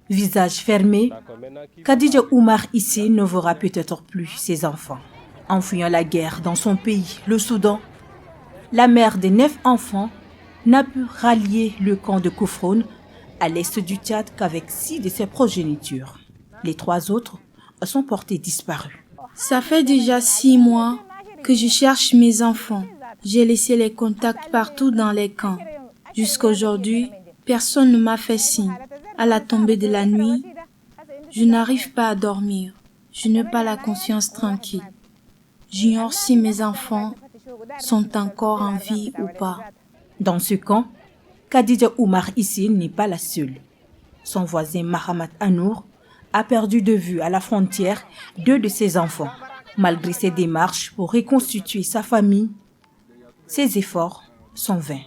Visage fermé, Khadija Oumar ici ne verra peut-être plus ses enfants. En fuyant la guerre dans son pays, le Soudan, la mère des 9 enfants n'a pu rallier le camp de Kouffroun à l'est du Tchad qu'avec 6 de ses progénitures. Les 3 autres sont portés disparus. Ça fait déjà 6 mois que je cherche mes enfants. J'ai laissé les contacts partout dans les camps. Jusqu'à aujourd'hui, personne ne m'a fait signe. À la tombée de la nuit, je n'arrive pas à dormir. Je n'ai pas la conscience tranquille. J'ignore si mes enfants sont encore en vie ou pas. Dans ce camp, Khadija Oumar ici n'est pas la seule. Son voisin Mahamat Anour a perdu de vue à la frontière 2 de ses enfants. Malgré ses démarches pour reconstituer sa famille, ses efforts sont vains.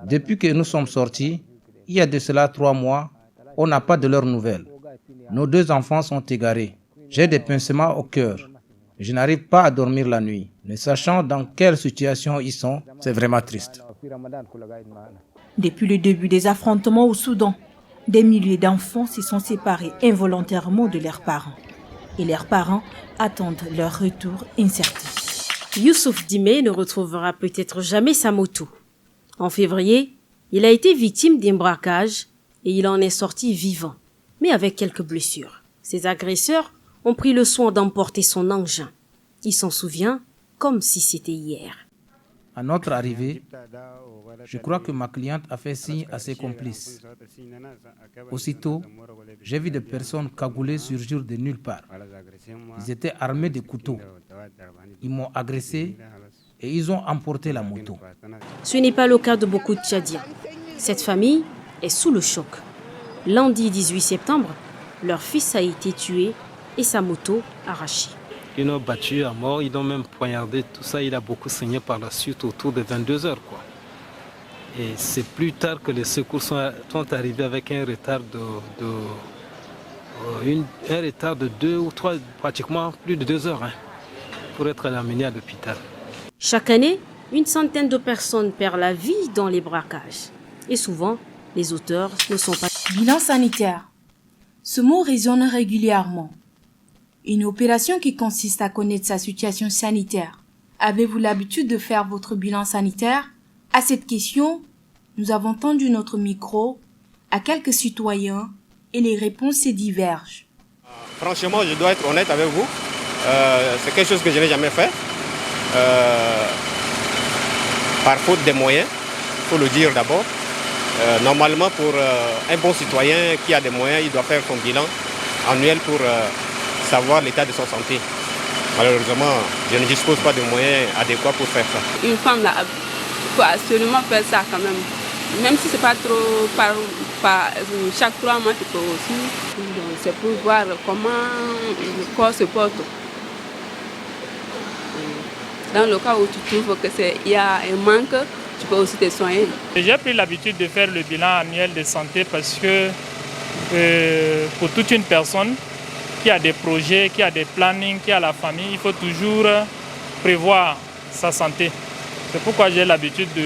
Depuis que nous sommes sortis, il y a de cela 3 mois, on n'a pas de leurs nouvelles. Nos 2 enfants sont égarés. J'ai des pincements au cœur. Je n'arrive pas à dormir la nuit. Ne sachant dans quelle situation ils sont, c'est vraiment triste. Depuis le début des affrontements au Soudan, des milliers d'enfants se sont séparés involontairement de leurs parents. Et leurs parents attendent leur retour incertain. Youssouf Dimé ne retrouvera peut-être jamais sa moto. En février, il a été victime d'un braquage et il en est sorti vivant, mais avec quelques blessures. Ses agresseurs ont pris le soin d'emporter son engin. Il s'en souvient comme si c'était hier. À notre arrivée, je crois que ma cliente a fait signe à ses complices. Aussitôt, j'ai vu des personnes cagoulées surgir de nulle part. Ils étaient armés de couteaux. Ils m'ont agressé et ils ont emporté la moto. Ce n'est pas le cas de beaucoup de Tchadiens. Cette famille est sous le choc. Lundi 18 septembre, leur fils a été tué et sa moto arrachée. Ils l'ont battu à mort, ils l'ont même poignardé, tout ça, il a beaucoup saigné par la suite autour de 22 heures, quoi. Et c'est plus tard que les secours sont arrivés avec un retard de 2 ou 3, pratiquement plus de 2 heures, pour être amené à l'hôpital. Chaque année, une centaine de personnes perdent la vie dans les braquages. Et souvent, les auteurs ne sont pas... Bilan sanitaire. Ce mot résonne régulièrement. Une opération qui consiste à connaître sa situation sanitaire. Avez-vous l'habitude de faire votre bilan sanitaire? À cette question, nous avons tendu notre micro à quelques citoyens et les réponses se divergent. Franchement, je dois être honnête avec vous. C'est quelque chose que je n'ai jamais fait. Par faute des moyens, il faut le dire d'abord. Normalement, pour un bon citoyen qui a des moyens, il doit faire son bilan annuel pour savoir l'état de sa santé. Malheureusement, je ne dispose pas de moyens adéquats pour faire ça. Une femme là, faut absolument faire ça quand même. Même si ce n'est pas trop par chaque 3 mois, tu peux aussi. C'est pour voir comment le corps se porte. Dans le cas où tu trouves qu'il y a un manque, tu peux aussi te soigner. J'ai pris l'habitude de faire le bilan annuel de santé parce que pour toute une personne qui a des projets, qui a des plannings, qui a la famille, il faut toujours prévoir sa santé. C'est pourquoi j'ai l'habitude de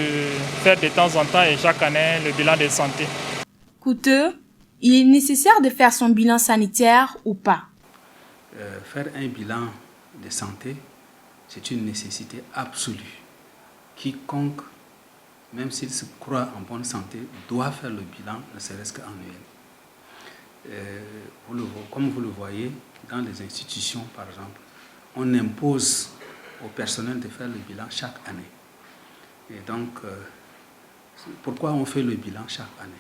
faire de temps en temps et chaque année le bilan de santé. Coûteux, il est nécessaire de faire son bilan sanitaire ou pas? Faire un bilan de santé, c'est une nécessité absolue. Quiconque, même s'il se croit en bonne santé, doit faire le bilan, ne serait-ce qu'annuel. Comme vous le voyez, dans les institutions, par exemple, on impose au personnel de faire le bilan chaque année. Et donc, pourquoi on fait le bilan chaque année?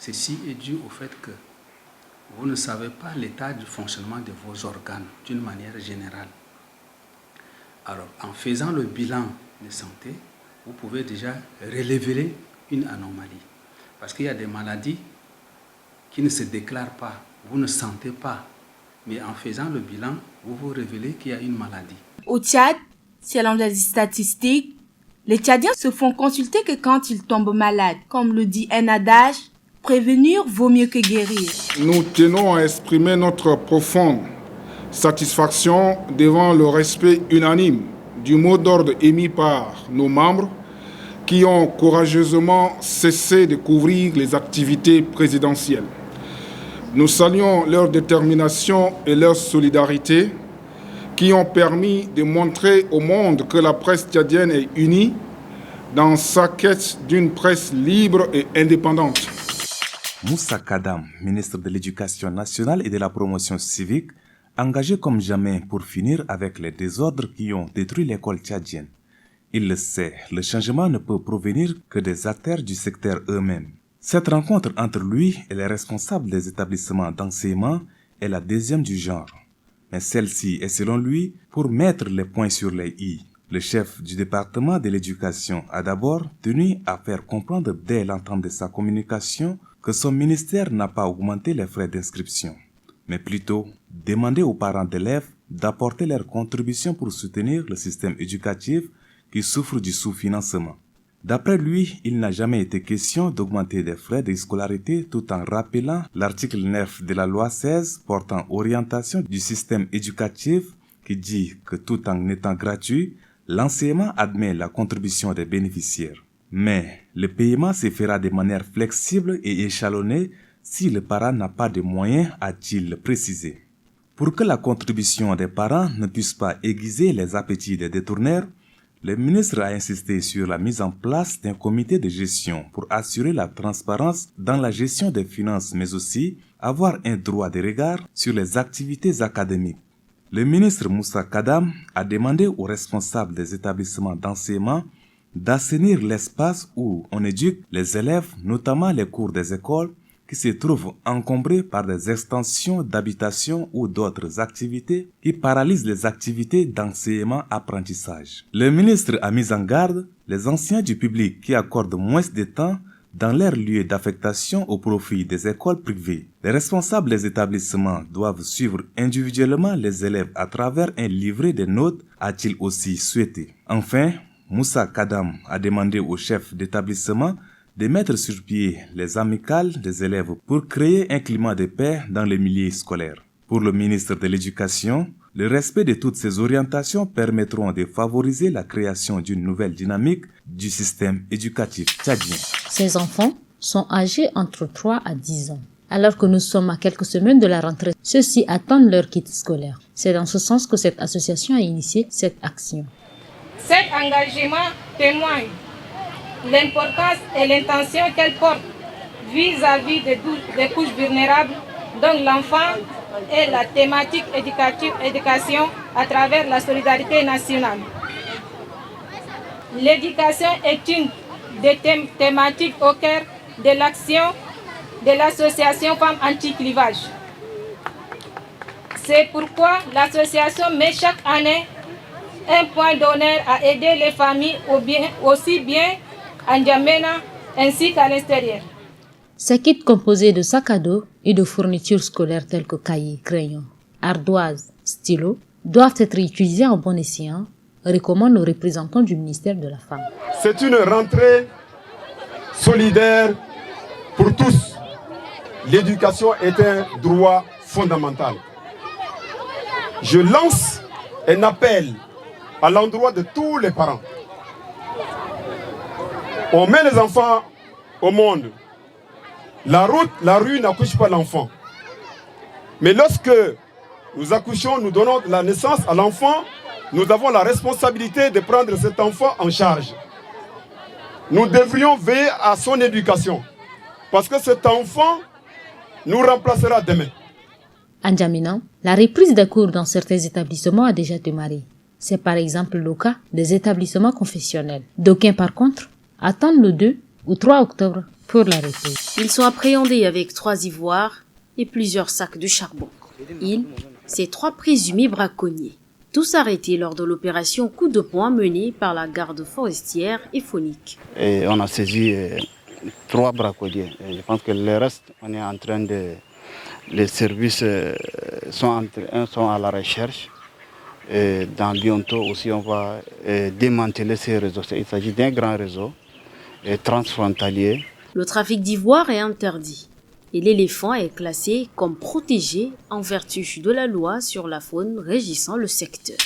Ceci est dû au fait que vous ne savez pas l'état du fonctionnement de vos organes d'une manière générale. Alors, en faisant le bilan de santé, vous pouvez déjà relever une anomalie. Parce qu'il y a des maladies qui ne se déclarent pas, vous ne sentez pas. Mais en faisant le bilan, vous vous révélez qu'il y a une maladie. Au Tchad, selon les statistiques, les Tchadiens se font consulter que quand ils tombent malades. Comme le dit un adage, prévenir vaut mieux que guérir. Nous tenons à exprimer notre profonde satisfaction devant le respect unanime du mot d'ordre émis par nos membres qui ont courageusement cessé de couvrir les activités présidentielles. Nous saluons leur détermination et leur solidarité qui ont permis de montrer au monde que la presse tchadienne est unie dans sa quête d'une presse libre et indépendante. Moussa Kadam, ministre de l'Éducation nationale et de la promotion civique, engagé comme jamais pour finir avec les désordres qui ont détruit l'école tchadienne. Il le sait, le changement ne peut provenir que des acteurs du secteur eux-mêmes. Cette rencontre entre lui et les responsables des établissements d'enseignement est la deuxième du genre. Mais celle-ci est selon lui pour mettre les points sur les i. Le chef du département de l'éducation a d'abord tenu à faire comprendre dès l'entame de sa communication que son ministère n'a pas augmenté les frais d'inscription, mais plutôt demandé aux parents d'élèves d'apporter leur contribution pour soutenir le système éducatif qui souffre du sous-financement. D'après lui, il n'a jamais été question d'augmenter les frais de scolarité tout en rappelant l'article 9 de la loi 16 portant orientation du système éducatif qui dit que tout en étant gratuit, l'enseignement admet la contribution des bénéficiaires. Mais le paiement se fera de manière flexible et échelonnée si le parent n'a pas de moyens, a-t-il précisé. Pour que la contribution des parents ne puisse pas aiguiser les appétits des détourneurs, le ministre a insisté sur la mise en place d'un comité de gestion pour assurer la transparence dans la gestion des finances, mais aussi avoir un droit de regard sur les activités académiques. Le ministre Moussa Kadam a demandé aux responsables des établissements d'enseignement d'assainir l'espace où on éduque les élèves, notamment les cours des écoles, qui se trouvent encombrés par des extensions d'habitation ou d'autres activités qui paralysent les activités d'enseignement-apprentissage. Le ministre a mis en garde les enseignants du public qui accordent moins de temps dans leur lieu d'affectation au profit des écoles privées. Les responsables des établissements doivent suivre individuellement les élèves à travers un livret de notes, a-t-il aussi souhaité. Enfin, Moussa Kadam a demandé au chef d'établissement de mettre sur pied les amicales des élèves pour créer un climat de paix dans les milieux scolaires. Pour le ministre de l'Éducation, le respect de toutes ces orientations permettront de favoriser la création d'une nouvelle dynamique du système éducatif tchadien. Ces enfants sont âgés entre 3 à 10 ans. Alors que nous sommes à quelques semaines de la rentrée, ceux-ci attendent leur kit scolaire. C'est dans ce sens que cette association a initié cette action. Cet engagement témoigne l'importance et l'intention qu'elle porte vis-à-vis des couches vulnérables, dont l'enfant et la thématique éducation à travers la solidarité nationale. L'éducation est une des thématiques au cœur de l'action de l'association Femmes Anti-Clivage. C'est pourquoi l'association met chaque année un point d'honneur à aider les familles aussi bien en N'Djamena ainsi qu'à l'extérieur. Ces kits composés de sacs à dos et de fournitures scolaires telles que cahiers, crayons, ardoises, stylos doivent être utilisés en bon escient, recommande le représentant du ministère de la Femme. C'est une rentrée solidaire pour tous. L'éducation est un droit fondamental. Je lance un appel à l'endroit de tous les parents. On met les enfants au monde. La rue n'accouche pas l'enfant. Mais lorsque nous accouchons, nous donnons la naissance à l'enfant, nous avons la responsabilité de prendre cet enfant en charge. Nous devrions veiller à son éducation. Parce que cet enfant nous remplacera demain. En N'Djamena, la reprise des cours dans certains établissements a déjà démarré. C'est par exemple le cas des établissements confessionnels. D'aucuns, par contre, attendent le 2 ou 3 octobre pour la reprise. Ils sont appréhendés avec 3 ivoires et plusieurs sacs de charbon. Ils, ces 3 présumés braconniers, tous arrêtés lors de l'opération coup de poing menée par la garde forestière et phonique. Et on a saisi 3 braconniers. Et je pense que le reste, on est en train de... Les services sont à la recherche. Et dans bientôt aussi, on va démanteler ces réseaux. Il s'agit d'un grand réseau transfrontalier. Le trafic d'ivoire est interdit et l'éléphant est classé comme protégé en vertu de la loi sur la faune régissant le secteur.